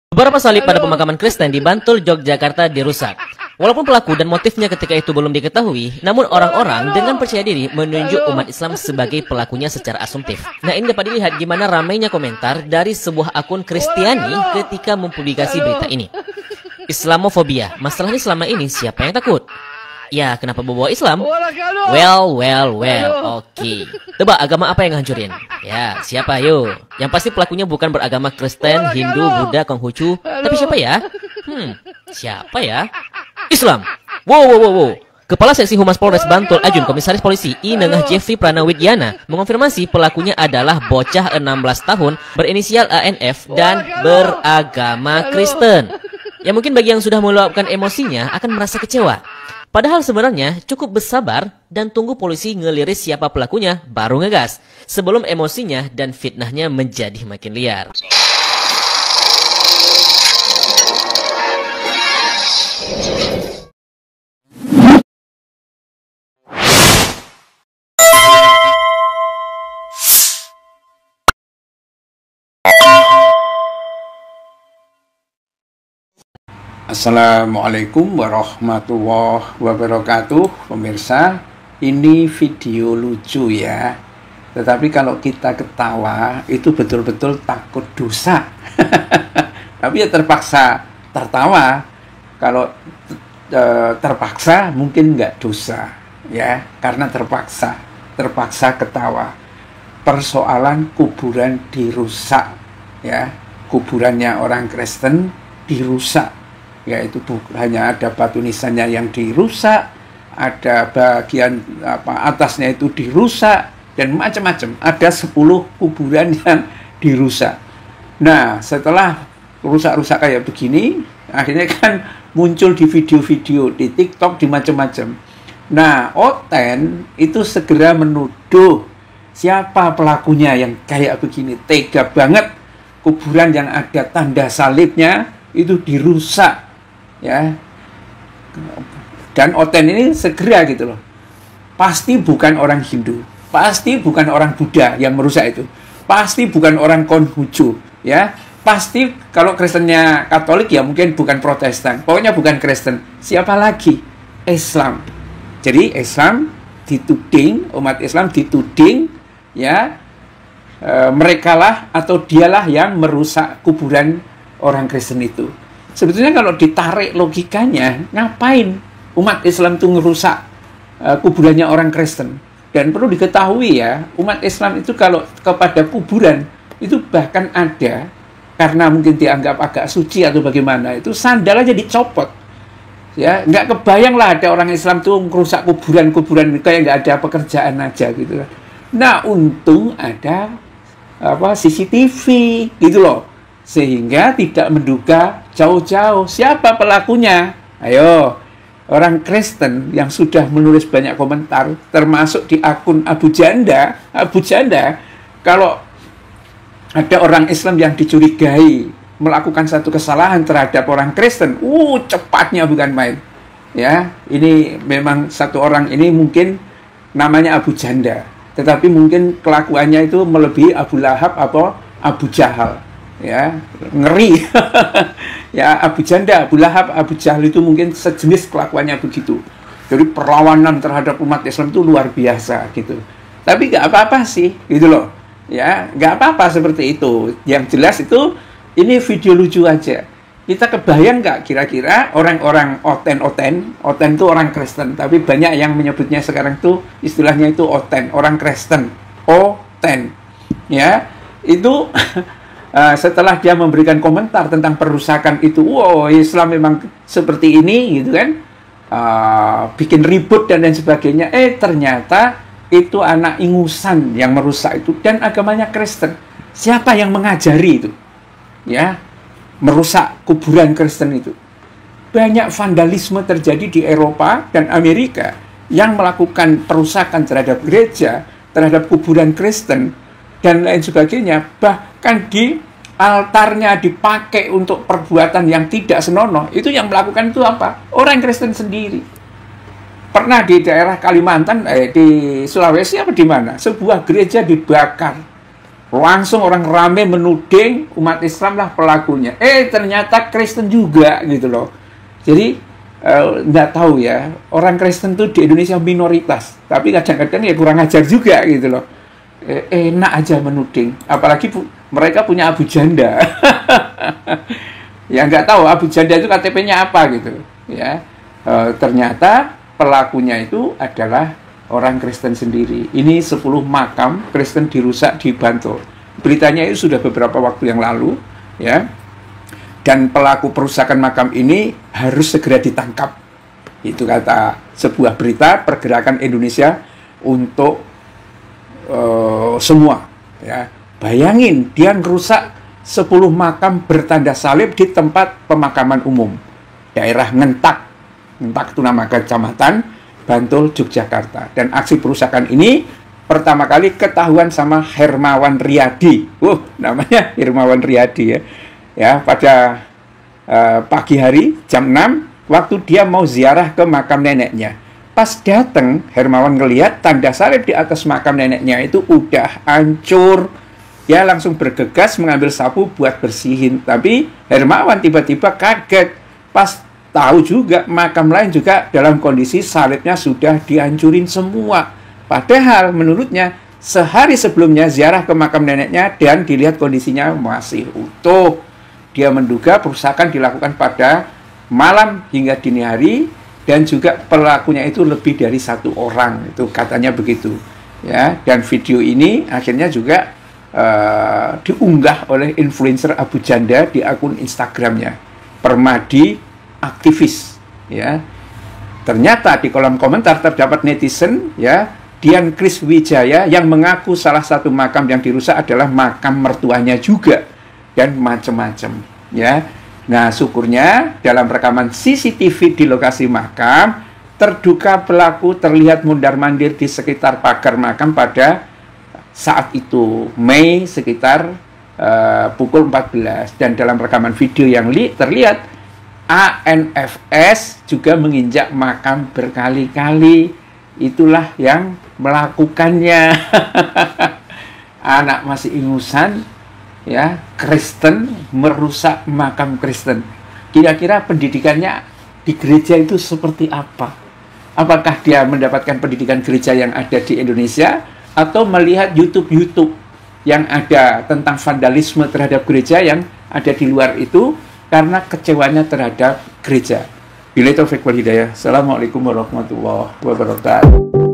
Beberapa salib pada pemakaman Kristen di Bantul, Yogyakarta dirusak. Walaupun pelaku dan motifnya ketika itu belum diketahui, namun orang-orang dengan percaya diri menunjuk umat Islam sebagai pelakunya secara asumtif. Nah, ini dapat dilihat gimana ramainya komentar dari sebuah akun Kristiani ketika mempublikasi berita ini. Islamofobia, masalahnya selama ini siapa yang takut? Ya, kenapa bawa Islam? Well, oke. Tebak agama apa yang ngancurin? Ya, siapa yo? Yang pasti pelakunya bukan beragama Kristen, Hindu, Buddha, Konghucu. Tapi siapa ya? Siapa ya? Islam. Wow. Kepala Seksi Humas Polres Bantul Ajun Komisaris Polisi I Nengah Jeffrey Pranawidyana mengonfirmasi pelakunya adalah bocah 16 tahun berinisial ANF dan beragama Kristen. Ya mungkin bagi yang sudah meluapkan emosinya akan merasa kecewa. Padahal sebenarnya cukup bersabar dan tunggu polisi ngeliris siapa pelakunya baru ngegas sebelum emosinya dan fitnahnya menjadi makin liar. Assalamualaikum warahmatullahi wabarakatuh. Pemirsa, ini video lucu ya. Tetapi kalau kita ketawa itu betul-betul takut dosa. Tapi ya terpaksa tertawa. Kalau terpaksa mungkin nggak dosa ya, karena terpaksa ketawa. Persoalan kuburan dirusak ya, kuburannya orang Kristen dirusak. Yaitu hanya ada batu nisannya yang dirusak, ada bagian atasnya itu dirusak, dan macam-macam. Ada 10 kuburan yang dirusak. Nah, setelah rusak-rusak kayak begini, akhirnya kan muncul di video-video, di TikTok, di macam-macam. Nah, Oten itu segera menuduh siapa pelakunya yang kayak begini. Tega banget, kuburan yang ada tanda salibnya itu dirusak. Ya, dan Oten ini segera gitu loh, pasti bukan orang Hindu, pasti bukan orang Buddha yang merusak itu, pasti bukan orang Konghucu, ya, pasti kalau Kristennya Katolik ya mungkin bukan Protestan, pokoknya bukan Kristen. Siapa lagi? Islam. Jadi Islam dituding, umat Islam dituding, ya, merekalah atau dialah yang merusak kuburan orang Kristen itu. Sebetulnya kalau ditarik logikanya, ngapain umat Islam itu ngerusak kuburannya orang Kristen? Dan perlu diketahui ya, umat Islam itu kalau kepada kuburan, itu bahkan ada, karena mungkin dianggap agak suci atau bagaimana, itu sandal aja dicopot. Ya, nggak kebayang lah ada orang Islam tuh ngerusak kuburan-kuburan, kayak nggak ada pekerjaan aja gitu. Nah, untung ada CCTV gitu loh. Sehingga tidak menduga jauh-jauh siapa pelakunya. Ayo, orang Kristen yang sudah menulis banyak komentar, termasuk di akun Abu Janda, kalau ada orang Islam yang dicurigai melakukan satu kesalahan terhadap orang Kristen, cepatnya bukan main. Ya, ini memang satu orang ini mungkin namanya Abu Janda, tetapi mungkin kelakuannya itu melebihi Abu Lahab atau Abu Jahal. Ya, ngeri. Ya, Abu Janda, Abu Lahab, Abu Jahal itu mungkin sejenis kelakuannya begitu. Jadi perlawanan terhadap umat Islam itu luar biasa gitu. Tapi nggak apa-apa sih, gitu loh. Ya, nggak apa-apa seperti itu. Yang jelas itu ini video lucu aja. Kita kebayang nggak kira-kira orang-orang Oten itu orang Kristen, tapi banyak yang menyebutnya sekarang tuh istilahnya itu Oten, orang Kristen, Oten. Ya, itu setelah dia memberikan komentar tentang perusakan itu, Islam memang seperti ini gitu kan, bikin ribut dan lain sebagainya. Ternyata itu anak ingusan yang merusak itu, dan agamanya Kristen. Siapa yang mengajari itu? Ya, merusak kuburan Kristen itu. Banyak vandalisme terjadi di Eropa dan Amerika yang melakukan perusakan terhadap gereja, terhadap kuburan Kristen, dan lain sebagainya. Bahkan di altarnya dipakai untuk perbuatan yang tidak senonoh. Itu yang melakukan itu apa? Orang Kristen sendiri. Pernah di daerah Kalimantan, di Sulawesi apa di mana? Sebuah gereja dibakar. Langsung orang rame menuding umat Islam lah pelakunya. Ternyata Kristen juga gitu loh. Jadi nggak tahu ya, orang Kristen tuh di Indonesia minoritas, tapi kadang-kadang ya kurang ajar juga gitu loh. Enak aja menuding, apalagi mereka punya Abu Janda. Ya nggak tahu Abu Janda itu KTP-nya apa gitu ya. Ternyata pelakunya itu adalah orang Kristen sendiri. Ini 10 makam Kristen dirusak di Bantul. Beritanya itu sudah beberapa waktu yang lalu ya. Dan pelaku perusakan makam ini harus segera ditangkap. Itu kata sebuah berita Pergerakan Indonesia untuk semua ya. Bayangin dia ngerusak 10 makam bertanda salib di tempat pemakaman umum daerah Ngentak itu nama kecamatan Bantul, Yogyakarta. Dan aksi perusakan ini pertama kali ketahuan sama Hermawan Riyadi. Namanya Hermawan Riyadi ya pada pagi hari jam 6 waktu dia mau ziarah ke makam neneknya. Pas datang, Hermawan ngelihat tanda salib di atas makam neneknya itu udah hancur. Ya langsung bergegas mengambil sapu buat bersihin. Tapi Hermawan tiba-tiba kaget pas tahu juga makam lain juga dalam kondisi salibnya sudah dihancurin semua. Padahal menurutnya sehari sebelumnya ziarah ke makam neneknya dan dilihat kondisinya masih utuh. Dia menduga perusakan dilakukan pada malam hingga dini hari dan juga pelakunya itu lebih dari 1 orang. Itu katanya begitu. Ya, dan video ini akhirnya juga diunggah oleh influencer Abu Janda di akun Instagramnya, Permadi Aktivis. Ya, ternyata di kolom komentar terdapat netizen, ya, Dian Kris Wijaya yang mengaku salah satu makam yang dirusak adalah makam mertuanya juga dan macam-macam. Ya, nah syukurnya dalam rekaman CCTV di lokasi makam, terduga pelaku terlihat mondar-mandir di sekitar pagar makam pada saat itu, Mei sekitar pukul 14. Dan dalam rekaman video yang terlihat, ANFS juga menginjak makam berkali-kali. Itulah yang melakukannya. Anak masih ingusan, ya, Kristen merusak makam Kristen. Kira-kira pendidikannya di gereja itu seperti apa? Apakah dia mendapatkan pendidikan gereja yang ada di Indonesia, atau melihat YouTube yang ada tentang vandalisme terhadap gereja yang ada di luar itu karena kecewanya terhadap gereja. Billahi taufiq wal hidayah. Assalamualaikum warahmatullahi wabarakatuh.